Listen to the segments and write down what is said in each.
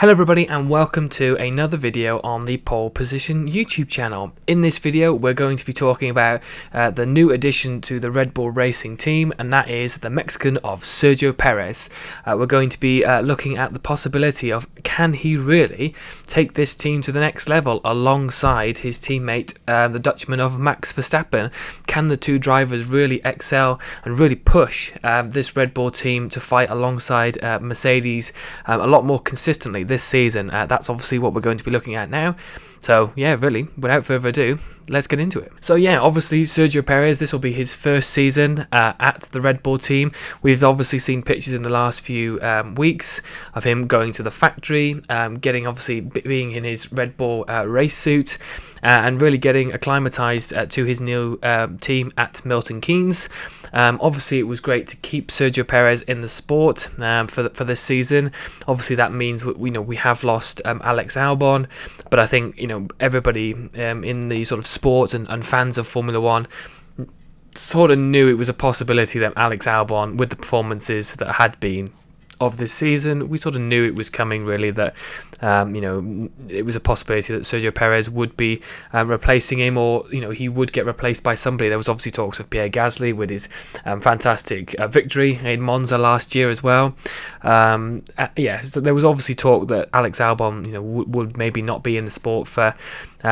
Hello everybody and welcome to another video on the Pole Position YouTube channel. In this video we're going to be talking about the new addition to the Red Bull Racing team, and that is the Mexican of Sergio Perez. We're going to be looking at the possibility of, can he really take this team to the next level alongside his teammate the Dutchman of Max Verstappen? Can the two drivers really excel and really push this Red Bull team to fight alongside Mercedes a lot more consistently this season? That's obviously what we're going to be looking at now. So yeah, really, without further ado, let's get into it. So yeah, obviously Sergio Perez, this will be his first season at the Red Bull team. We've obviously seen pictures in the last few weeks of him going to the factory, getting obviously being in his Red Bull race suit, and really getting acclimatized to his new team at Milton Keynes. Obviously it was great to keep Sergio Perez in the sport for this season. Obviously that means we have lost Alex Albon, but I think everybody in the sort of sport and fans of Formula One sort of knew it was a possibility that Alex Albon, with the performances that had been of this season, we sort of knew it was coming, really, that it was a possibility that Sergio Perez would be replacing him, or he would get replaced by somebody. There was obviously talks of Pierre Gasly with his fantastic victory in Monza last year as well. So there was obviously talk that Alex Albon would maybe not be in the sport for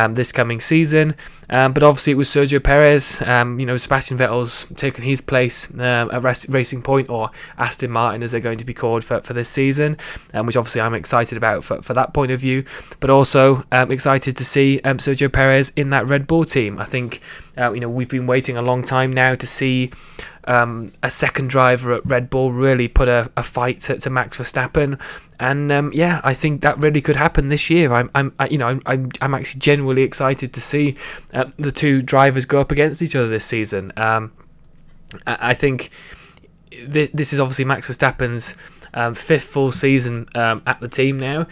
this coming season, but obviously it was Sergio Perez. Sebastian Vettel's taken his place at Racing Point, or Aston Martin as they're going to be called for this season, which obviously I'm excited about for that point of view, but also excited to see Sergio Perez in that Red Bull team. I think we've been waiting a long time now to see a second driver at Red Bull really put a fight to Max Verstappen, and I think that really could happen this year. I'm actually genuinely excited to see the two drivers go up against each other this season. I think this is obviously Max Verstappen's fifth full season at the team now.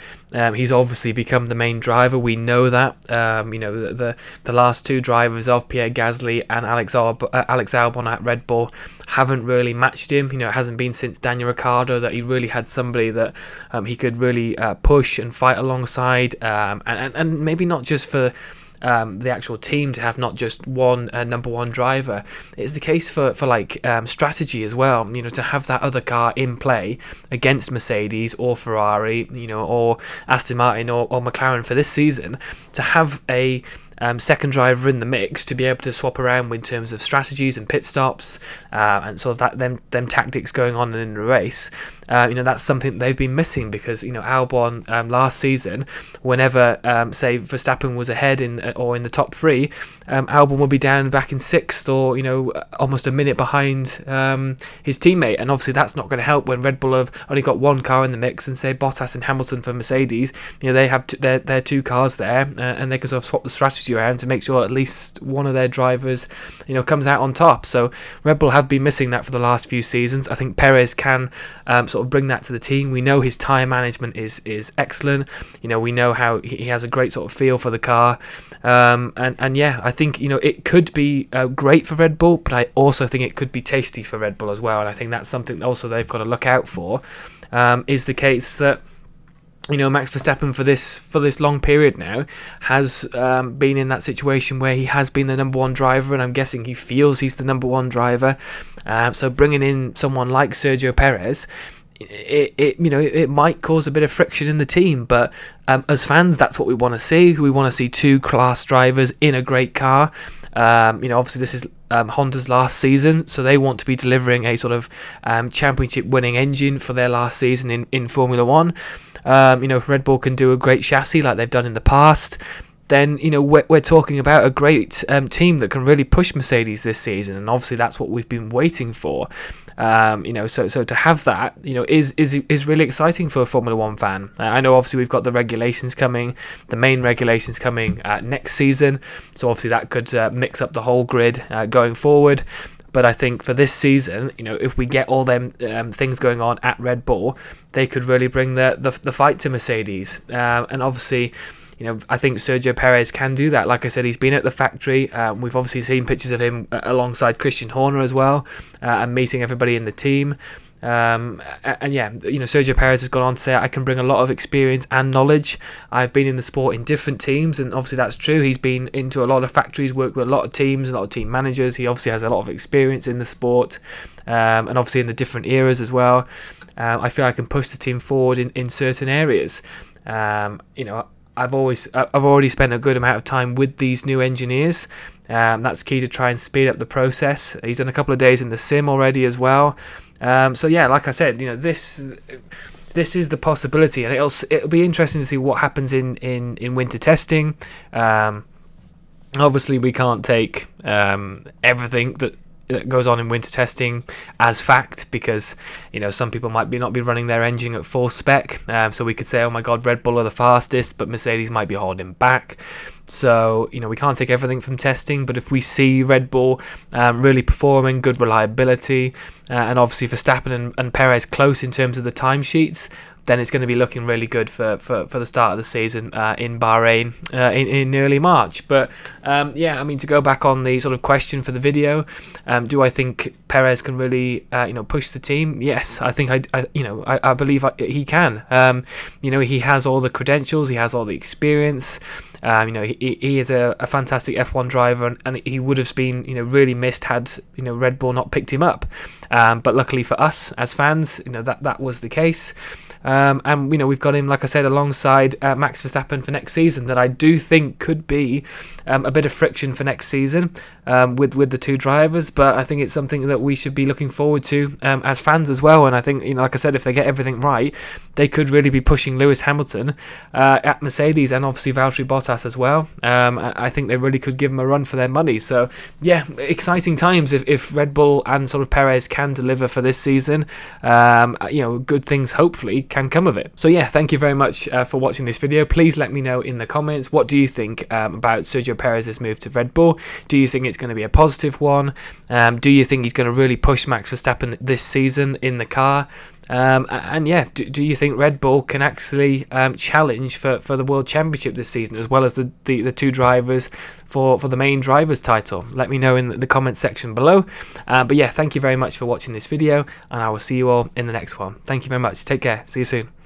He's obviously become the main driver. We know that. The last two drivers of Pierre Gasly and Alex Albon at Red Bull haven't really matched him. It hasn't been since Daniel Ricciardo that he really had somebody that he could really push and fight alongside, and maybe not just for the actual team to have not just one number one driver. It's the case for strategy as well, to have that other car in play against Mercedes or Ferrari, or Aston Martin or McLaren for this season, to have a second driver in the mix to be able to swap around in terms of strategies and pit stops, and sort of them tactics going on in the race. That's something they've been missing, because Albon last season, whenever say Verstappen was ahead or in the top three, Albon would be down back in sixth, or almost a minute behind his teammate, and obviously that's not going to help when Red Bull have only got one car in the mix, and say Bottas and Hamilton for Mercedes, they have their two cars there, and they can sort of swap the strategy around to make sure at least one of their drivers comes out on top. So Red Bull have been missing that for the last few seasons. I think Perez can sort of bring that to the team. We know his tyre management is excellent. We know how he has a great sort of feel for the car, and yeah, I think it could be great for Red Bull, but I also think it could be tasty for Red Bull as well, and I think that's something also they've got to look out for. Is the case that Max Verstappen for this long period now has been in that situation where he has been the number one driver, and I'm guessing he feels he's the number one driver. So bringing in someone like Sergio Perez, it might cause a bit of friction in the team, but as fans, that's what we want to see. We want to see two class drivers in a great car. Obviously this is Honda's last season, so they want to be delivering a sort of championship winning engine for their last season in Formula One. If Red Bull can do a great chassis like they've done in the past, then we're talking about a great team that can really push Mercedes this season, and obviously that's what we've been waiting for. So to have that is really exciting for a Formula One fan. I know obviously we've got the regulations coming, the main regulations coming next season, so obviously that could mix up the whole grid going forward. But I think for this season, if we get all them things going on at Red Bull, they could really bring the fight to Mercedes. And obviously, I think Sergio Perez can do that. Like I said, he's been at the factory. We've obviously seen pictures of him alongside Christian Horner as well, and meeting everybody in the team. And yeah, Sergio Perez has gone on to say, I can bring a lot of experience and knowledge. I've been in the sport in different teams, and obviously that's true. He's been into a lot of factories, worked with a lot of teams, a lot of team managers. He obviously has a lot of experience in the sport, and obviously in the different eras as well. I feel I can push the team forward in certain areas. I've already spent a good amount of time with these new engineers. That's key to try and speed up the process. He's done a couple of days in the sim already as well. So yeah, like I said, this is the possibility, and it'll be interesting to see what happens in winter testing. Obviously, we can't take everything that goes on in winter testing as fact, because some people might not be running their engine at full spec. So we could say, oh my god, Red Bull are the fastest, but Mercedes might be holding back. So we can't take everything from testing, but if we see Red Bull really performing, good reliability, and obviously Verstappen and Perez close in terms of the timesheets, then it's going to be looking really good for the start of the season in Bahrain in early March. But yeah, I mean, to go back on the sort of question for the video, do I think Perez can really push the team? Yes, I think I believe he can. He has all the credentials, he has all the experience. He is a fantastic F1 driver, and he would have been really missed had Red Bull not picked him up. But luckily for us as fans, that was the case. And we've got him, like I said, alongside Max Verstappen for next season, that I do think could be a bit of friction for next season with the two drivers. But I think it's something that we should be looking forward to as fans as well. And I think, like I said, if they get everything right, they could really be pushing Lewis Hamilton at Mercedes, and obviously Valtteri Bottas as well. I think they really could give him a run for their money. So yeah, exciting times if Red Bull and sort of Perez can deliver for this season. Good things hopefully can come of it. So yeah, thank you very much for watching this video. Please let me know in the comments, what do you think about Sergio Perez's move to Red Bull? Do you think it's going to be a positive one? Do you think he's going to really push Max Verstappen this season in the car? And yeah, do you think Red Bull can actually challenge for the World Championship this season, as well as the two drivers for the main drivers title? Let me know in the comments section below. But yeah, thank you very much for watching this video, and I will see you all in the next one. Thank you very much. Take care. See you soon.